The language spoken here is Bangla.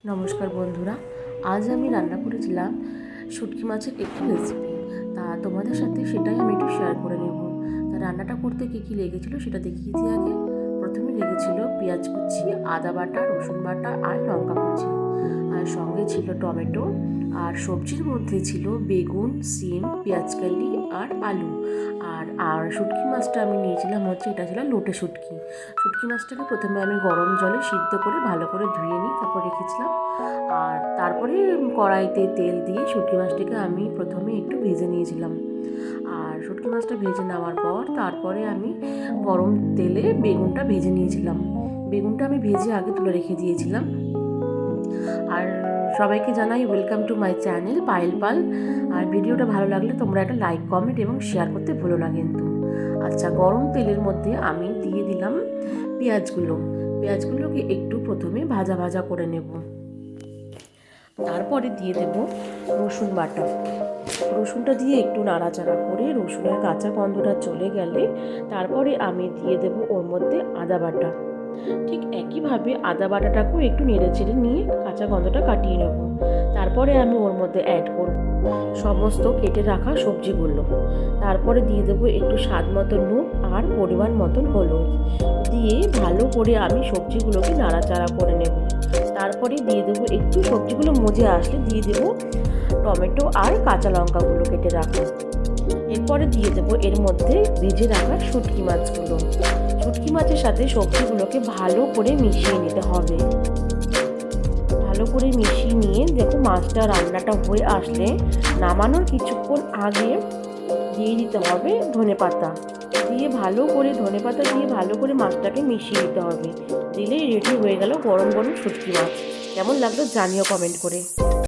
নমস্কার বন্ধুরা, আজ আমি রান্না করেছিলাম শুটকি মাছের একটি রেসিপি। তা তোমাদের সাথে সেটাই আমি একটু শেয়ার করে নেব। তা রান্নাটা করতে কী কী লেগেছিলো সেটা দেখিয়ে দিই আগে। প্রথমে লেগেছিল পেঁয়াজ কুচি, আদা বাটা, রসুন বাটা আর লঙ্কা কুচি, আর সঙ্গে ছিল টমেটো, আর সবজির মধ্যে ছিল বেগুন, সিম, পেঁয়াজকালি আর আলু। আর শুটকি মাছটা আমি নিয়েছিলাম এটা ছিল লোটে শুটকি। শুটকি মাছটাকে প্রথমে আমি গরম জলে সিদ্ধ করে ভালো করে ধুয়ে নিই, তারপর রেখেছিলাম। আর তারপরে কড়াইতে তেল দিয়ে শুটকি মাছটাকে আমি প্রথমে একটু ভেজে নিয়েছিলাম। আর শুটকি মাছটা ভেজে নেওয়ার পর তারপরে আমি গরম তেলে বেগুনটা ভেজে নিয়েছিলাম। বেগুনটা আমি ভেজে আগে তুলে রেখে দিয়েছিলাম। আর সবাইকে জানাই welcome to my channel Payel Pal. আর ভিডিওটা ভালো লাগলে তোমরা একটা লাইক, কমেন্ট এবং শেয়ার করতে ভুলো না কিন্তু। আচ্ছা, গরম তেলের মধ্যে আমি দিয়ে দিলাম পেঁয়াজগুলোকে একটু প্রথমে ভাজা ভাজা করে নেব। তারপরে দিয়ে দেব রসুন বাটা। রসুনটা দিয়ে একটু নাড়াচাড়া করে রসুনের কাঁচা গন্ধটা চলে গেলে তারপরে আমি দিয়ে দেব ওর মধ্যে আদা বাটা। ঠিক একইভাবে আদা বাটাটাকেও একটু নেড়ে চেড়ে নিয়ে কাঁচা গন্ধটা কাটিয়ে নেব। তারপরে আমি ওর মধ্যে অ্যাড করব সমস্ত কেটে রাখা সবজিগুলো। তারপরে দিয়ে দেবো একটু স্বাদ মতো নুন আর পরিমাণ মতন হলুদ দিয়ে ভালো করে আমি সবজিগুলোকে নাড়াচাড়া করে নেব। তারপরে দিয়ে দেবো একটু সবজিগুলো মজে আসলে দিয়ে দেবো টমেটো আর কাঁচা লঙ্কাগুলো কেটে রাখা। এরপরে দিয়ে দেবো এর মধ্যে ভেজে রাখা শুটকি মাছগুলো। শুটকি মাছের সাথে সবজিগুলোকে ভালো করে মিশিয়ে নিতে হবে। ভালো করে মিশিয়ে নিয়ে দেখো মাছটা রান্নাটা হয়ে আসলে নামানোর কিছুক্ষণ আগে দিয়ে দিতে হবে ধনেপাতা দিয়ে ভালো করে মাছটাকে মিশিয়ে দিতে হবে। দিলেই রেডি হয়ে গেল গরম গরম শুটকি মাছ। কেমন লাগলো জানিও কমেন্ট করে।